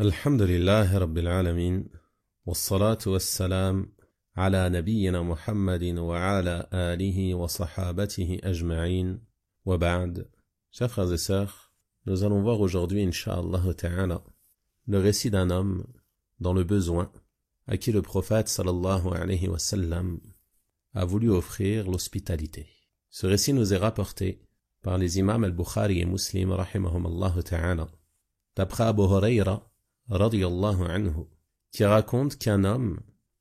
الحمد لله رب العالمين والصلاة والسلام على نبينا محمد وعلى آله وصحابته أجمعين وبعد. Chers frères et sœurs, nous allons voir aujourd'hui, Inch'Allah Ta'ala, le récit d'un homme dans le besoin à qui le prophète sallallahu alayhi wa sallam a voulu offrir l'hospitalité. Ce récit nous est rapporté par les imams al-Bukhari et Muslim rahimahumallah ta'ala, d'après Abu Huraira radiyallahu anhu, qui raconte qu'un homme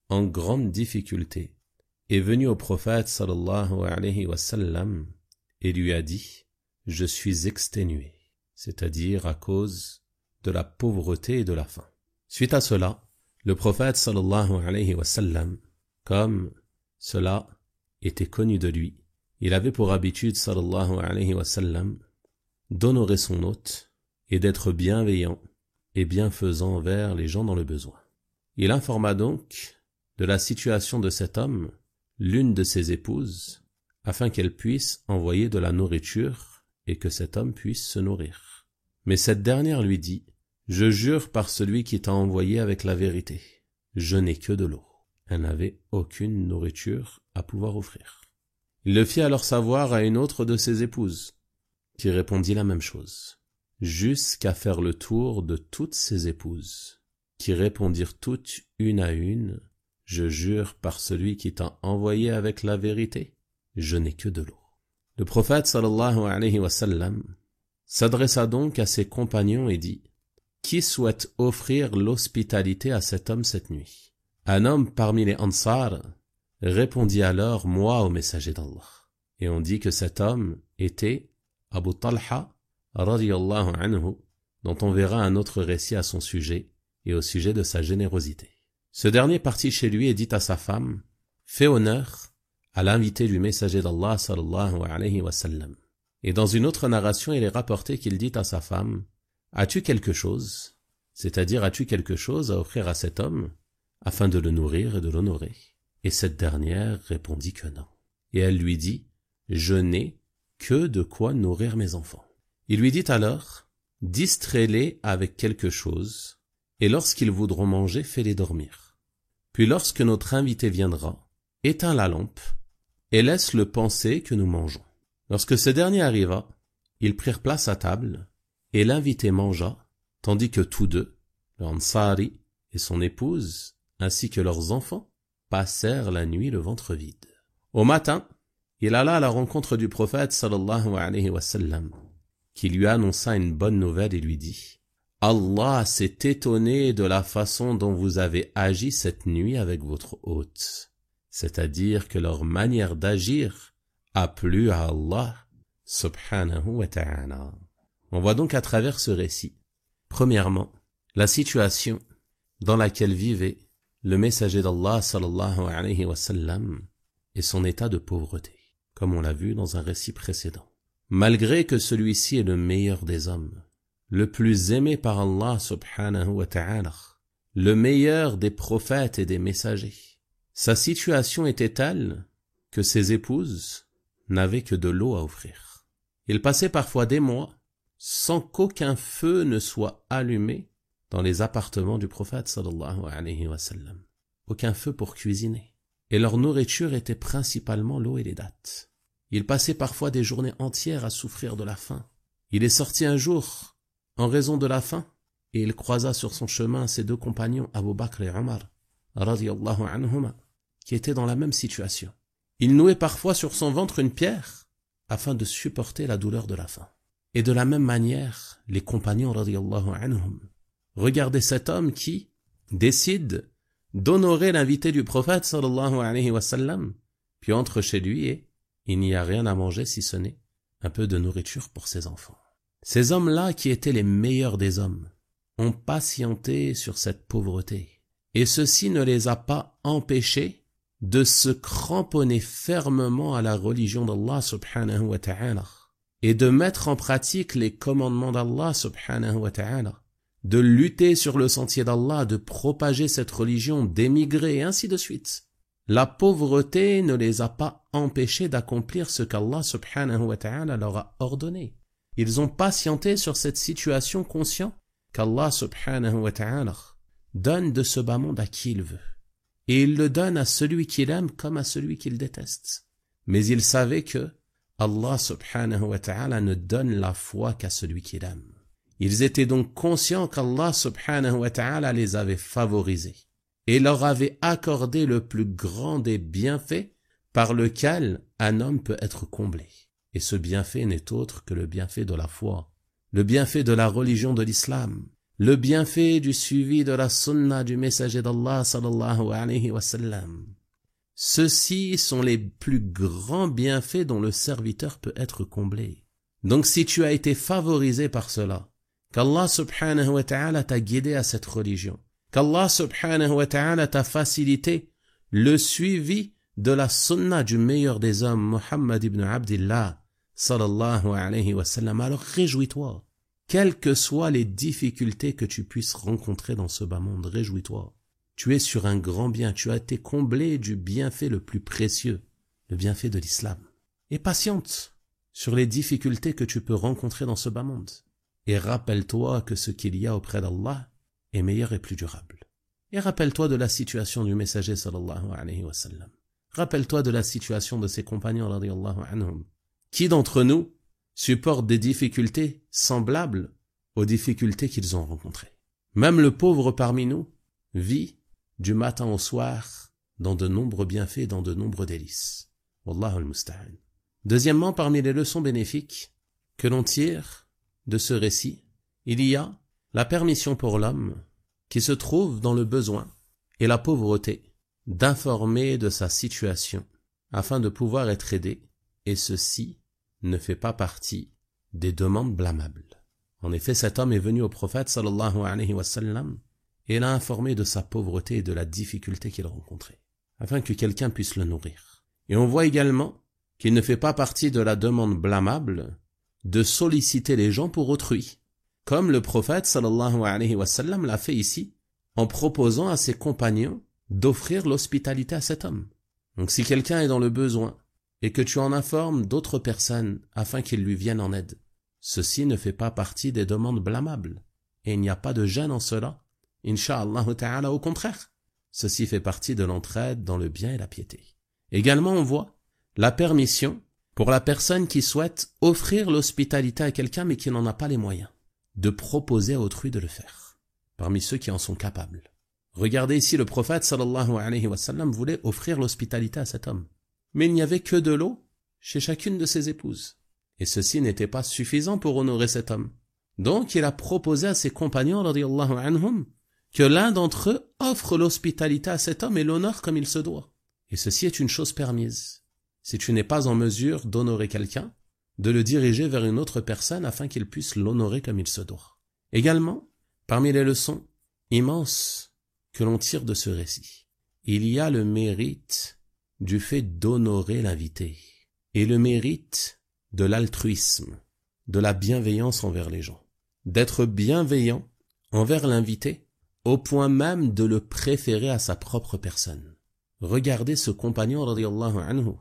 en grande difficulté est venu au prophète sallallahu alayhi wa sallam et lui a dit « Je suis exténué », c'est-à-dire à cause de la pauvreté et de la faim. Suite à cela, le prophète sallallahu alayhi wa sallam, comme cela était connu de lui, il avait pour habitude sallallahu alayhi wa sallam d'honorer son hôte et d'être bienveillant et bienfaisant envers les gens dans le besoin. Il informa donc de la situation de cet homme l'une de ses épouses, afin qu'elle puisse envoyer de la nourriture et que cet homme puisse se nourrir. Mais cette dernière lui dit « Je jure par celui qui t'a envoyé avec la vérité, je n'ai que de l'eau. » Elle n'avait aucune nourriture à pouvoir offrir. Il le fit alors savoir à une autre de ses épouses, qui répondit la même chose, jusqu'à faire le tour de toutes ses épouses, qui répondirent toutes une à une, « Je jure par celui qui t'a envoyé avec la vérité, je n'ai que de l'eau. » Le prophète sallallahu alayhi wa sallam s'adressa donc à ses compagnons et dit, « Qui souhaite offrir l'hospitalité à cet homme cette nuit ?» Un homme parmi les Ansar répondit alors, « Moi au messager d'Allah. » Et on dit que cet homme était Abu Talha radiyallahu anhu, dont on verra un autre récit à son sujet et au sujet de sa générosité. Ce dernier partit chez lui et dit à sa femme, « Fais honneur à l'invité du messager d'Allah sallallahu alayhi wa sallam. » Et dans une autre narration, il est rapporté qu'il dit à sa femme, « As-tu quelque chose, c'est-à-dire as-tu quelque chose à offrir à cet homme, afin de le nourrir et de l'honorer ?» Et cette dernière répondit que non. Et elle lui dit, « Je n'ai que de quoi nourrir mes enfants. » Il lui dit alors, « Distrais-les avec quelque chose, et lorsqu'ils voudront manger, fais-les dormir. Puis lorsque notre invité viendra, éteins la lampe, et laisse-le penser que nous mangeons. » Lorsque ce dernier arriva, ils prirent place à table, et l'invité mangea, tandis que tous deux, le Ansari et son épouse, ainsi que leurs enfants, passèrent la nuit le ventre vide. Au matin, il alla à la rencontre du prophète sallallahu alayhi wa sallam, qui lui annonça une bonne nouvelle et lui dit « Allah s'est étonné de la façon dont vous avez agi cette nuit avec votre hôte. » C'est-à-dire que leur manière d'agir a plu à Allah subhanahu wa ta'ala. On voit donc à travers ce récit, premièrement, la situation dans laquelle vivait le messager d'Allah sallallahu alayhi wa sallam et son état de pauvreté, comme on l'a vu dans un récit précédent. Malgré que celui-ci est le meilleur des hommes, le plus aimé par Allah subhanahu wa ta'ala, le meilleur des prophètes et des messagers, sa situation était telle que ses épouses n'avaient que de l'eau à offrir. Il passait parfois des mois sans qu'aucun feu ne soit allumé dans les appartements du prophète sallallahu alayhi wa sallam. Aucun feu pour cuisiner. Et leur nourriture était principalement l'eau et les dattes. Il passait parfois des journées entières à souffrir de la faim. Il est sorti un jour en raison de la faim et il croisa sur son chemin ses deux compagnons Abu Bakr et Omar radiyallahu anhuma, qui étaient dans la même situation. Il nouait parfois sur son ventre une pierre afin de supporter la douleur de la faim. Et de la même manière, les compagnons radiyallahu anhum regardaient cet homme qui décide d'honorer l'invité du prophète sallallahu alayhi wa sallam, puis entre chez lui et il n'y a rien à manger si ce n'est un peu de nourriture pour ses enfants. Ces hommes-là, qui étaient les meilleurs des hommes, ont patienté sur cette pauvreté, et ceci ne les a pas empêchés de se cramponner fermement à la religion d'Allah subhanahu wa ta'ala, et de mettre en pratique les commandements d'Allah subhanahu wa ta'ala, de lutter sur le sentier d'Allah, de propager cette religion, d'émigrer, et ainsi de suite. La pauvreté ne les a pas empêchés d'accomplir ce qu'Allah subhanahu wa ta'ala leur a ordonné. Ils ont patienté sur cette situation conscients qu'Allah subhanahu wa ta'ala donne de ce bas monde à qui il veut. Et il le donne à celui qu'il aime comme à celui qu'il déteste. Mais il savait que Allah subhanahu wa ta'ala ne donne la foi qu'à celui qu'il aime. Ils étaient donc conscients qu'Allah subhanahu wa ta'ala les avait favorisés et leur avait accordé le plus grand des bienfaits par lequel un homme peut être comblé. Et ce bienfait n'est autre que le bienfait de la foi, le bienfait de la religion de l'islam, le bienfait du suivi de la sunna du messager d'Allah sallallahu alayhi wa sallam. Ceux-ci sont les plus grands bienfaits dont le serviteur peut être comblé. Donc si tu as été favorisé par cela, qu'Allah subhanahu wa ta'ala t'a guidé à cette religion, qu'Allah subhanahu wa ta'ala t'a facilité le suivi de la sunna du meilleur des hommes, Muhammad ibn Abdillah, sallallahu alayhi wa sallam, alors réjouis-toi. Quelles que soient les difficultés que tu puisses rencontrer dans ce bas monde, réjouis-toi. Tu es sur un grand bien, tu as été comblé du bienfait le plus précieux, le bienfait de l'islam. Et patiente sur les difficultés que tu peux rencontrer dans ce bas monde. Et rappelle-toi que ce qu'il y a auprès d'Allah est meilleur et plus durable. Et rappelle-toi de la situation du messager sallallahu alayhi wa sallam. Rappelle-toi de la situation de ses compagnons radiyallahu anhum. Qui d'entre nous supporte des difficultés semblables aux difficultés qu'ils ont rencontrées? Même le pauvre parmi nous vit du matin au soir dans de nombreux bienfaits, dans de nombreux délices. Wallahu al-musta'an. Deuxièmement, parmi les leçons bénéfiques que l'on tire de ce récit, il y a la permission pour l'homme qui se trouve dans le besoin et la pauvreté d'informer de sa situation afin de pouvoir être aidé, et ceci ne fait pas partie des demandes blâmables. En effet, cet homme est venu au prophète sallallahu alayhi wa sallam et l'a informé de sa pauvreté et de la difficulté qu'il rencontrait, afin que quelqu'un puisse le nourrir. Et on voit également qu'il ne fait pas partie de la demande blâmable de solliciter les gens pour autrui, comme le prophète sallallahu alayhi wa sallam l'a fait ici, en proposant à ses compagnons d'offrir l'hospitalité à cet homme. Donc si quelqu'un est dans le besoin, et que tu en informes d'autres personnes afin qu'ils lui viennent en aide, ceci ne fait pas partie des demandes blâmables, et il n'y a pas de gêne en cela, incha'Allah ta'ala, au contraire. Ceci fait partie de l'entraide dans le bien et la piété. Également on voit la permission pour la personne qui souhaite offrir l'hospitalité à quelqu'un mais qui n'en a pas les moyens, de proposer à autrui de le faire, parmi ceux qui en sont capables. Regardez ici, le prophète sallallahu alayhi wa sallam voulait offrir l'hospitalité à cet homme. Mais il n'y avait que de l'eau chez chacune de ses épouses. Et ceci n'était pas suffisant pour honorer cet homme. Donc il a proposé à ses compagnons, radiyallahu anhum, que l'un d'entre eux offre l'hospitalité à cet homme et l'honneur comme il se doit. Et ceci est une chose permise. Si tu n'es pas en mesure d'honorer quelqu'un, de le diriger vers une autre personne afin qu'il puisse l'honorer comme il se doit. Également, parmi les leçons immenses que l'on tire de ce récit, il y a le mérite du fait d'honorer l'invité et le mérite de l'altruisme, de la bienveillance envers les gens, d'être bienveillant envers l'invité au point même de le préférer à sa propre personne. Regardez ce compagnon radiyallahu anhu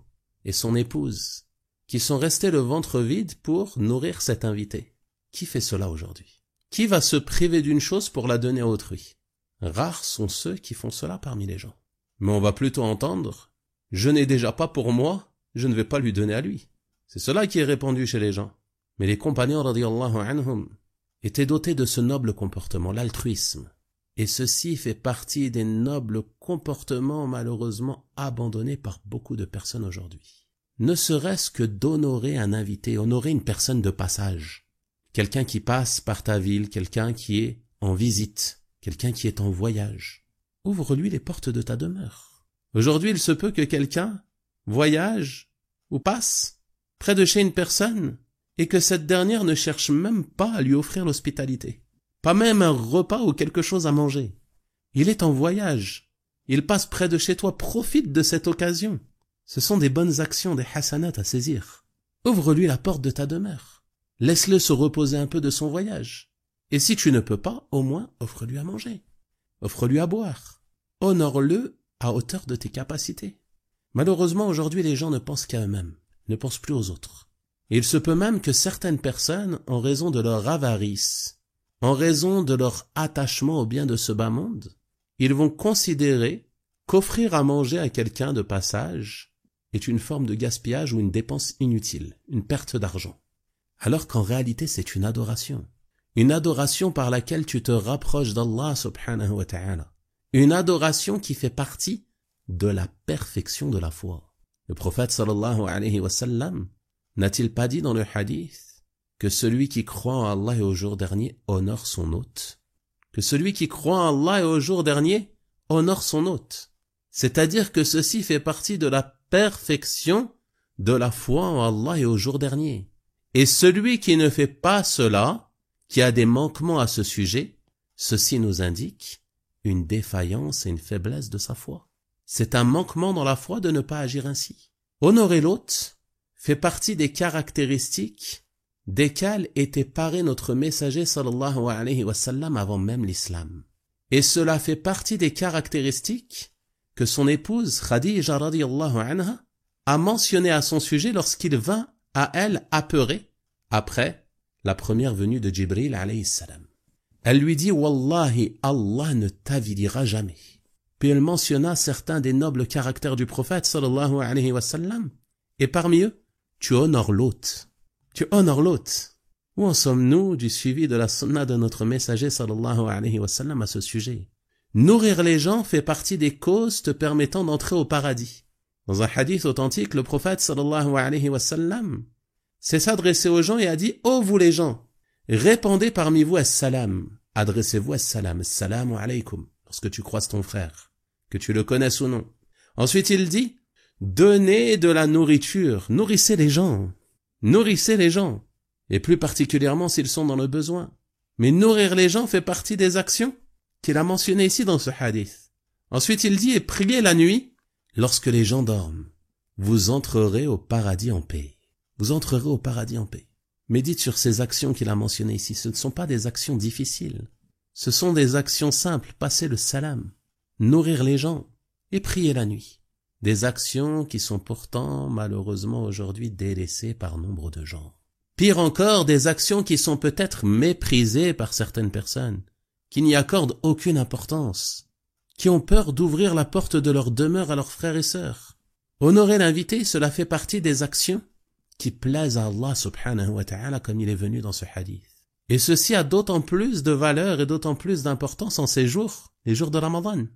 et son épouse qui sont restés le ventre vide pour nourrir cet invité. Qui fait cela aujourd'hui? Qui va se priver d'une chose pour la donner à autrui? Rares sont ceux qui font cela parmi les gens. Mais on va plutôt entendre: je n'ai déjà pas pour moi, je ne vais pas lui donner à lui. C'est cela qui est répandu chez les gens. Mais les compagnons radiyallahu anhum étaient dotés de ce noble comportement, l'altruisme. Et ceci fait partie des nobles comportements malheureusement abandonnés par beaucoup de personnes aujourd'hui. Ne serait-ce que d'honorer un invité, honorer une personne de passage. Quelqu'un qui passe par ta ville, quelqu'un qui est en visite, quelqu'un qui est en voyage. Ouvre-lui les portes de ta demeure. Aujourd'hui, il se peut que quelqu'un voyage ou passe près de chez une personne et que cette dernière ne cherche même pas à lui offrir l'hospitalité. Pas même un repas ou quelque chose à manger. Il est en voyage. Il passe près de chez toi. Profite de cette occasion. Ce sont des bonnes actions, des hasanats à saisir. Ouvre-lui la porte de ta demeure. Laisse-le se reposer un peu de son voyage. Et si tu ne peux pas, au moins offre-lui à manger. Offre-lui à boire. Honore-le à hauteur de tes capacités. Malheureusement, aujourd'hui, les gens ne pensent qu'à eux-mêmes, ne pensent plus aux autres. Et il se peut même que certaines personnes, en raison de leur avarice, en raison de leur attachement aux biens de ce bas monde, ils vont considérer qu'offrir à manger à quelqu'un de passage est une forme de gaspillage ou une dépense inutile, une perte d'argent. Alors qu'en réalité, c'est une adoration. Une adoration par laquelle tu te rapproches d'Allah subhanahu wa ta'ala. Une adoration qui fait partie de la perfection de la foi. Le prophète sallallahu alayhi wa sallam n'a-t-il pas dit dans le hadith que celui qui croit en Allah et au jour dernier honore son hôte? Que celui qui croit en Allah et au jour dernier honore son hôte. C'est-à-dire que ceci fait partie de la perfection de la foi en Allah et au jour dernier. Et celui qui ne fait pas cela, qui a des manquements à ce sujet, ceci nous indique une défaillance et une faiblesse de sa foi. C'est un manquement dans la foi de ne pas agir ainsi. Honorer l'hôte fait partie des caractéristiques desquelles était paré notre messager sallallahu alayhi wa sallam avant même l'islam. Et cela fait partie des caractéristiques que son épouse Khadija radiyallahu anha a mentionné à son sujet lorsqu'il vint à elle apeuré après la première venue de Jibril alayhi salam. Elle lui dit « Wallahi, Allah ne t'avilira jamais ». Puis elle mentionna certains des nobles caractères du prophète sallallahu alayhi wa sallam. Et parmi eux, tu honores l'hôte. Tu honores l'hôte. Où en sommes-nous du suivi de la sunna de notre messager sallallahu alayhi wa sallam à ce sujet? Nourrir les gens fait partie des causes te permettant d'entrer au paradis. Dans un hadith authentique, le prophète sallallahu alayhi wa sallam s'est adressé aux gens et a dit « Ô vous les gens, répandez parmi vous as-salam. Adressez-vous as-salam, as-salamu alaykum, lorsque tu croises ton frère, que tu le connaisses ou non. » Ensuite il dit « Donnez de la nourriture, nourrissez les gens. Nourrissez les gens, et plus particulièrement s'ils sont dans le besoin. » Mais nourrir les gens fait partie des actions qu'il a mentionnées ici dans ce hadith. Ensuite il dit « Et priez la nuit, lorsque les gens dorment. Vous entrerez au paradis en paix. » Vous entrerez au paradis en paix. Médite sur ces actions qu'il a mentionnées ici. Ce ne sont pas des actions difficiles. Ce sont des actions simples. Passer le salam, nourrir les gens et prier la nuit. Des actions qui sont pourtant malheureusement aujourd'hui délaissées par nombre de gens. Pire encore, des actions qui sont peut-être méprisées par certaines personnes, qui n'y accordent aucune importance, qui ont peur d'ouvrir la porte de leur demeure à leurs frères et sœurs. Honorer l'invité, cela fait partie des actions qui plaisent à Allah subhanahu wa ta'ala comme il est venu dans ce hadith. Et ceci a d'autant plus de valeur et d'autant plus d'importance en ces jours, les jours de Ramadan,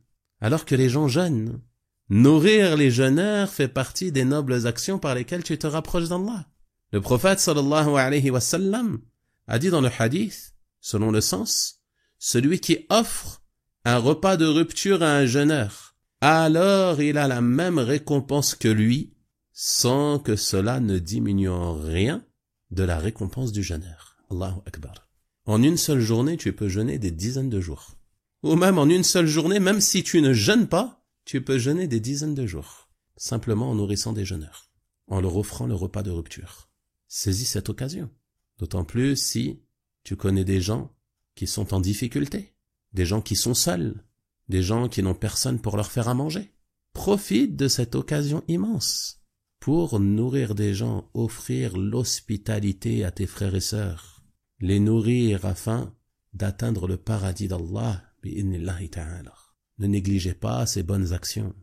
alors que les gens jeûnent. Nourrir les jeûneurs fait partie des nobles actions par lesquelles tu te rapproches d'Allah. Le prophète sallallahu alayhi wa sallam a dit dans le hadith, selon le sens, celui qui offre un repas de rupture à un jeûneur, alors il a la même récompense que lui, sans que cela ne diminue en rien de la récompense du jeûneur. Allahu Akbar. En une seule journée, tu peux jeûner des dizaines de jours. Ou même en une seule journée, même si tu ne jeûnes pas, tu peux jeûner des dizaines de jours. Simplement en nourrissant des jeûneurs, en leur offrant le repas de rupture. Saisis cette occasion. D'autant plus si tu connais des gens qui sont en difficulté, des gens qui sont seuls, des gens qui n'ont personne pour leur faire à manger. Profite de cette occasion immense pour nourrir des gens, offrir l'hospitalité à tes frères et sœurs, les nourrir afin d'atteindre le paradis d'Allah, bi'idhnillahi ta'ala. Ne négligez pas ces bonnes actions,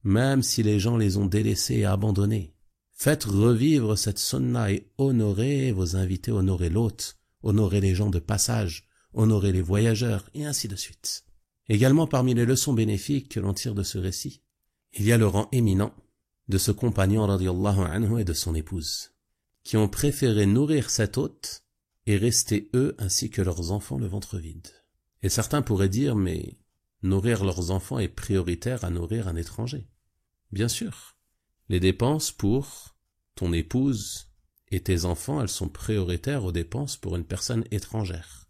même si les gens les ont délaissées et abandonnées. Faites revivre cette sunna et honorez vos invités, honorez l'hôte, honorez les gens de passage, honorez les voyageurs, et ainsi de suite. Également parmi les leçons bénéfiques que l'on tire de ce récit, il y a le rang éminent de ce compagnon radiyallahu anhu et de son épouse, qui ont préféré nourrir cet hôte et rester eux ainsi que leurs enfants le ventre vide. Et certains pourraient dire, mais nourrir leurs enfants est prioritaire à nourrir un étranger. Bien sûr, les dépenses pour ton épouse et tes enfants, elles sont prioritaires aux dépenses pour une personne étrangère.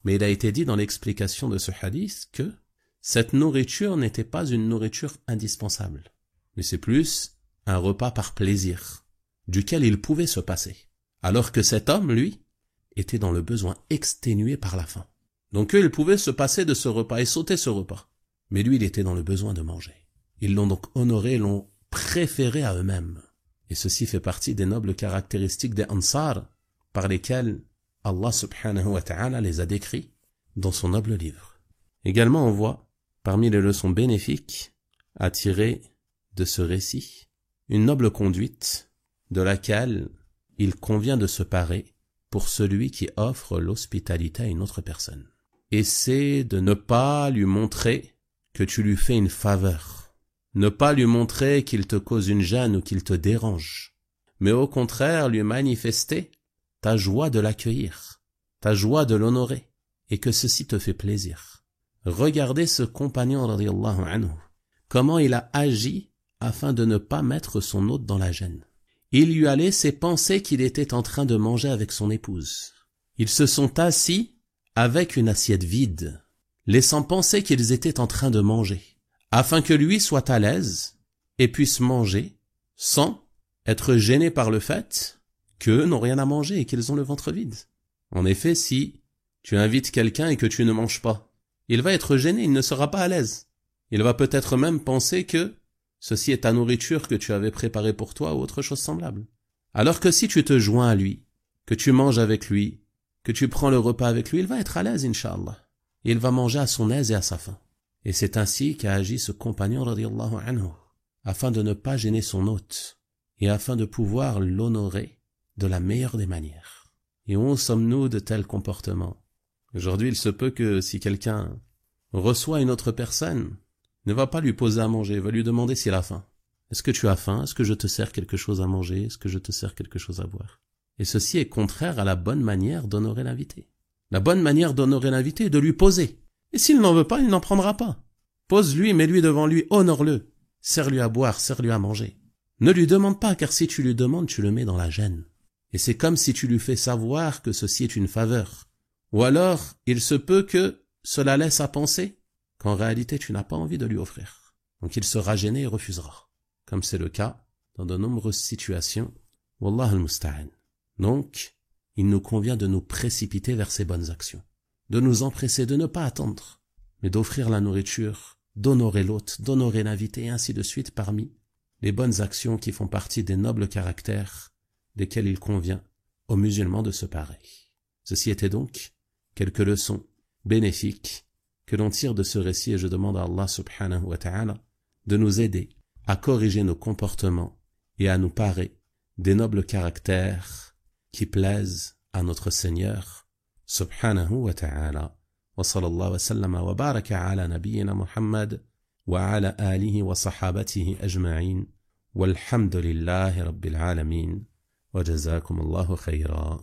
Mais il a été dit dans l'explication de ce hadith que cette nourriture n'était pas une nourriture indispensable, mais c'est plus un repas par plaisir, duquel il pouvait se passer, alors que cet homme, lui, était dans le besoin exténué par la faim. Donc eux, ils pouvaient se passer de ce repas et sauter ce repas, mais lui, il était dans le besoin de manger. Ils l'ont donc honoré, l'ont préféré à eux-mêmes. Et ceci fait partie des nobles caractéristiques des Ansar, par lesquelles Allah subhanahu wa ta'ala les a décrits, dans son noble livre. Également, on voit, parmi les leçons bénéfiques à tirer de ce récit, une noble conduite de laquelle il convient de se parer pour celui qui offre l'hospitalité à une autre personne. Et c'est de ne pas lui montrer que tu lui fais une faveur, ne pas lui montrer qu'il te cause une gêne ou qu'il te dérange, mais au contraire lui manifester ta joie de l'accueillir, ta joie de l'honorer, et que ceci te fait plaisir. Regardez ce compagnon radiyallahu anhu, comment il a agi afin de ne pas mettre son hôte dans la gêne. Il lui a laissé penser qu'il était en train de manger avec son épouse. Ils se sont assis avec une assiette vide, laissant penser qu'ils étaient en train de manger, afin que lui soit à l'aise et puisse manger sans être gêné par le fait qu'eux n'ont rien à manger et qu'ils ont le ventre vide. En effet, si tu invites quelqu'un et que tu ne manges pas, il va être gêné, il ne sera pas à l'aise. Il va peut-être même penser que ceci est ta nourriture que tu avais préparée pour toi ou autre chose semblable. Alors que si tu te joins à lui, que tu manges avec lui, que tu prends le repas avec lui, il va être à l'aise, inch'Allah. Il va manger à son aise et à sa faim. Et c'est ainsi qu'a agi ce compagnon, radiyallahu anhu, afin de ne pas gêner son hôte, et afin de pouvoir l'honorer de la meilleure des manières. Et où sommes-nous de tels comportements? Aujourd'hui, il se peut que si quelqu'un reçoit une autre personne, ne va pas lui poser à manger, va lui demander s'il a faim. Est-ce que tu as faim? Est-ce que je te sers quelque chose à manger? Est-ce que je te sers quelque chose à boire? Et ceci est contraire à la bonne manière d'honorer l'invité. La bonne manière d'honorer l'invité est de lui poser. Et s'il n'en veut pas, il n'en prendra pas. Pose-lui, mets-lui devant lui, honore-le. Sers-lui à boire, sers-lui à manger. Ne lui demande pas, car si tu lui demandes, tu le mets dans la gêne. Et c'est comme si tu lui fais savoir que ceci est une faveur. Ou alors, il se peut que cela laisse à penser qu'en réalité, tu n'as pas envie de lui offrir. Donc il sera gêné et refusera. Comme c'est le cas dans de nombreuses situations. Wallah al-musta'an. Donc, il nous convient de nous précipiter vers ces bonnes actions. De nous empresser, de ne pas attendre, mais d'offrir la nourriture, d'honorer l'hôte, d'honorer l'invité, et ainsi de suite parmi les bonnes actions qui font partie des nobles caractères desquels il convient aux musulmans de se parer. Ceci était donc quelques leçons bénéfiques que l'on tire de ce récit, et je demande à Allah subhanahu wa ta'ala de nous aider à corriger nos comportements et à nous parer des nobles caractères qui plaisent à notre Seigneur subhanahu wa ta'ala. Wa sallallahu wa sallama wa baraka ala nabiyyina Muhammad wa ala alihi wa sahabatihi ajma'in walhamdulillahi rabbil alamin wa jazakum Allahu khayra.